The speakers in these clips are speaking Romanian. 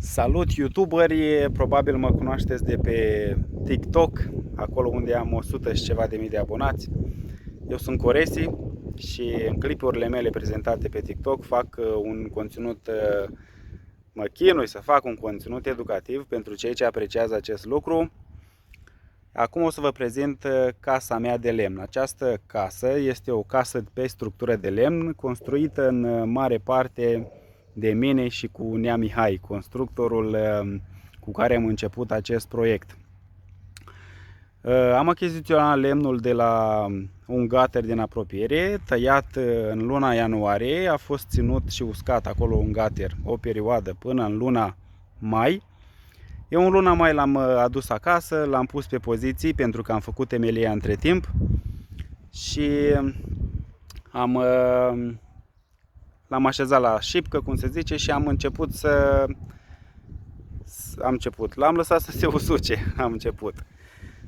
Salut youtuberi, probabil mă cunoașteți de pe TikTok, acolo unde am 100 și ceva de mii de abonați. Eu sunt Coresi și în clipurile mele prezentate pe TikTok fac un conținut, mă chinui să fac un conținut educativ pentru cei ce apreciază acest lucru. Acum o să vă prezint casa mea de lemn. Această casă este o casă pe structură de lemn, construită în mare parte de mine și cu Nea Mihai, constructorul cu care am început acest proiect. Am achiziționat lemnul de la un gater din apropiere, tăiat în luna ianuarie, a fost ținut și uscat acolo un gater o perioadă până în luna mai. Eu în luna mai l-am adus acasă, l-am pus pe poziții pentru că am făcut temelia între timp și l-am așezat la șipcă, cum se zice, și am început l-am lăsat să se usuce, am început.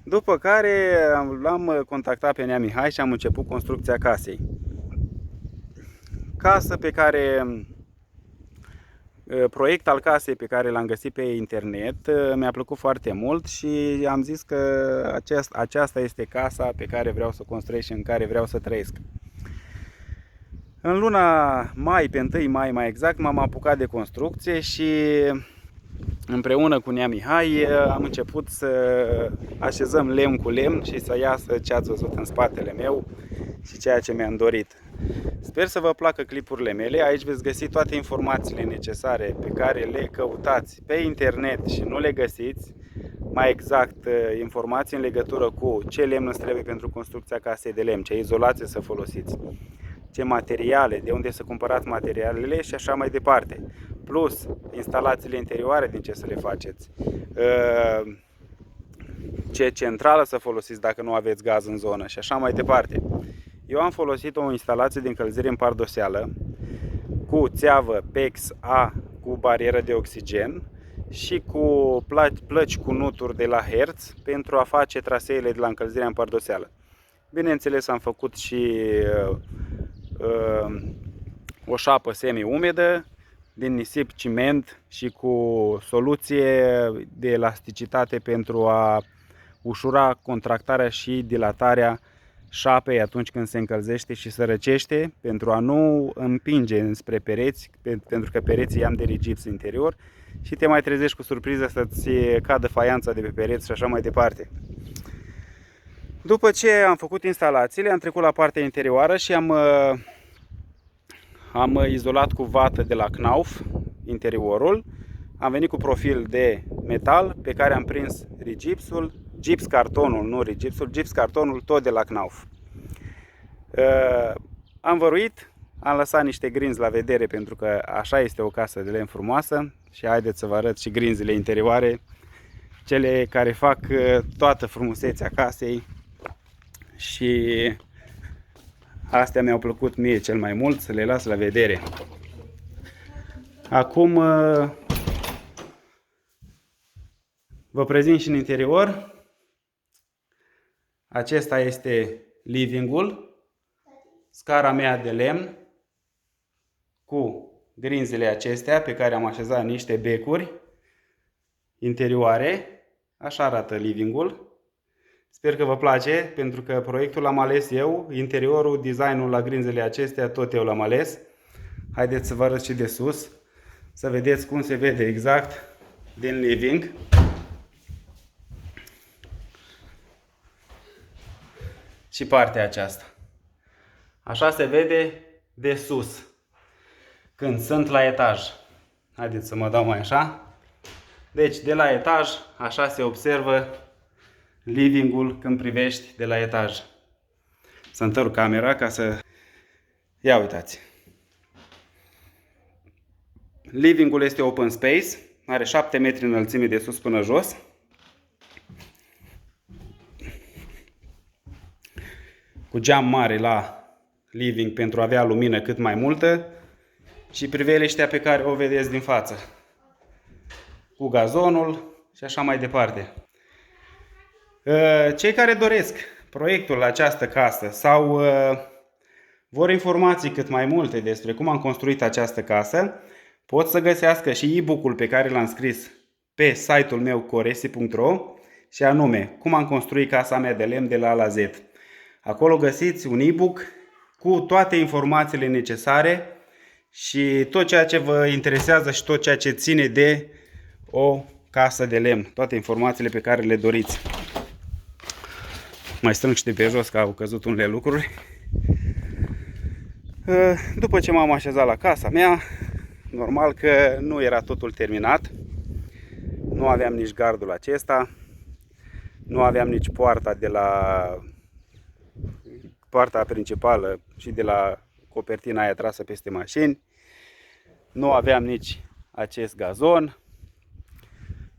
După care l-am contactat pe Nea Mihai și am început construcția casei. Proiect al casei pe care l-am găsit pe internet, mi-a plăcut foarte mult și am zis că aceasta este casa pe care vreau să construiesc și în care vreau să trăiesc. În luna mai, pe 1 mai mai exact, m-am apucat de construcție și împreună cu Nea Mihai am început să așezăm lemn cu lemn și să iasă ce ați văzut în spatele meu și ceea ce mi-am dorit. Sper să vă placă clipurile mele. Aici veți găsi toate informațiile necesare pe care le căutați pe internet și nu le găsiți. Mai exact, informații în legătură cu ce lemn îți trebuie pentru construcția casei de lemn, ce izolație să folosiți, ce materiale, de unde să cumpărați materialele și așa mai departe. Plus instalațiile interioare, din ce să le faceți, ce centrală să folosiți dacă nu aveți gaz în zonă și așa mai departe. Eu am folosit o instalație de încălzire în pardoseală cu țeavă PEX-A cu barieră de oxigen și cu plăci cu nuturi de la Hertz pentru a face traseele de la încălzirea în pardoseală. Bineînțeles, am făcut și o șapă semi-umedă din nisip, ciment și cu soluție de elasticitate pentru a ușura contractarea și dilatarea șapei atunci când se încălzește și se răcește, pentru a nu împinge înspre pereți, pentru că pereții am de rigips interior și te mai trezești cu surpriză să-ți cadă faianța de pe pereți și așa mai departe. După ce am făcut instalațiile, am trecut la partea interioară și am izolat cu vată de la Knauf interiorul. Am venit cu profil de metal pe care am prins rigipsul, gips cartonul, nu rigipsul, gips cartonul tot de la Knauf. Am văruit, am lăsat niște grinzi la vedere pentru că așa este o casă de lemn frumoasă și haideți să vă arăt și grinzile interioare, cele care fac toată frumusețea casei și astea mi-au plăcut mie cel mai mult să le las la vedere. Acum vă prezint și în interior. Acesta este livingul, scara mea de lemn cu grinzile acestea pe care am așezat niște becuri interioare. Așa arată livingul. Sper că vă place, pentru că proiectul l-am ales eu, interiorul, designul la grinzele acestea, tot eu l-am ales. Haideți să vă arăt și de sus, să vedeți cum se vede exact din living. Și partea aceasta. Așa se vede de sus, când sunt la etaj. Haideți să mă dau mai așa. Deci, de la etaj, așa se observă livingul când privești de la etaj. Să întorc camera ca să... Ia uitați. Livingul este open space, are 7 metri înălțime de sus până jos. Cu geam mare la living pentru a avea lumină cât mai multă și priveliștea pe care o vedeți din față. Cu gazonul și așa mai departe. Cei care doresc proiectul la această casă sau vor informații cât mai multe despre cum am construit această casă, pot să găsească și e-book-ul pe care l-am scris pe site-ul meu coresi.ro și anume cum am construit casa mea de lemn de la A la Z. Acolo găsiți un e-book cu toate informațiile necesare și tot ceea ce vă interesează și tot ceea ce ține de o casă de lemn, toate informațiile pe care le doriți. Mai strâng și de pe jos că au căzut unele lucruri. După ce m-am așezat la casa mea, normal că nu era totul terminat. Nu aveam nici gardul acesta, nu aveam nici poarta de la poarta principală și de la copertina aia trasă peste mașini. Nu aveam nici acest gazon,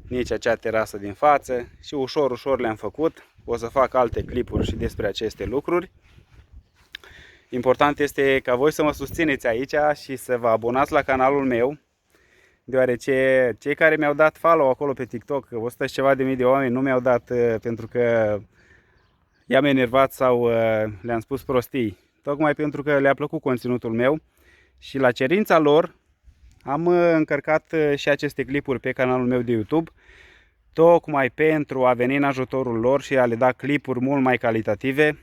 nici acea terasă din față și ușor, ușor le-am făcut. O să fac alte clipuri și despre aceste lucruri. Important este ca voi să mă susțineți aici și să vă abonați la canalul meu, deoarece cei care mi-au dat follow acolo pe TikTok, 100 și ceva de mii de oameni, nu mi-au dat pentru că i-am enervat sau le-am spus prostii, tocmai pentru că le-a plăcut conținutul meu și la cerința lor am încărcat și aceste clipuri pe canalul meu de YouTube, tocmai pentru a veni în ajutorul lor și a le da clipuri mult mai calitative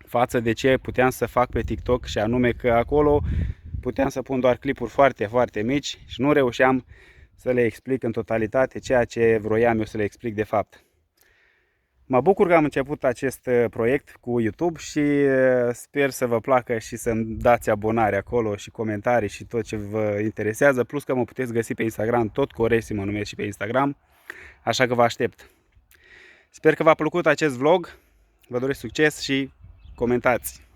față de ce puteam să fac pe TikTok, și anume că acolo puteam să pun doar clipuri foarte, foarte mici și nu reușeam să le explic în totalitate ceea ce vroiam eu să le explic de fapt. Mă bucur că am început acest proiect cu YouTube și sper să vă placă și să-mi dați abonare acolo și comentarii și tot ce vă interesează, plus că mă puteți găsi pe Instagram, tot Coresi mă numesc și pe Instagram, așa că vă aștept. Sper că v-a plăcut acest vlog, vă doresc succes și comentați!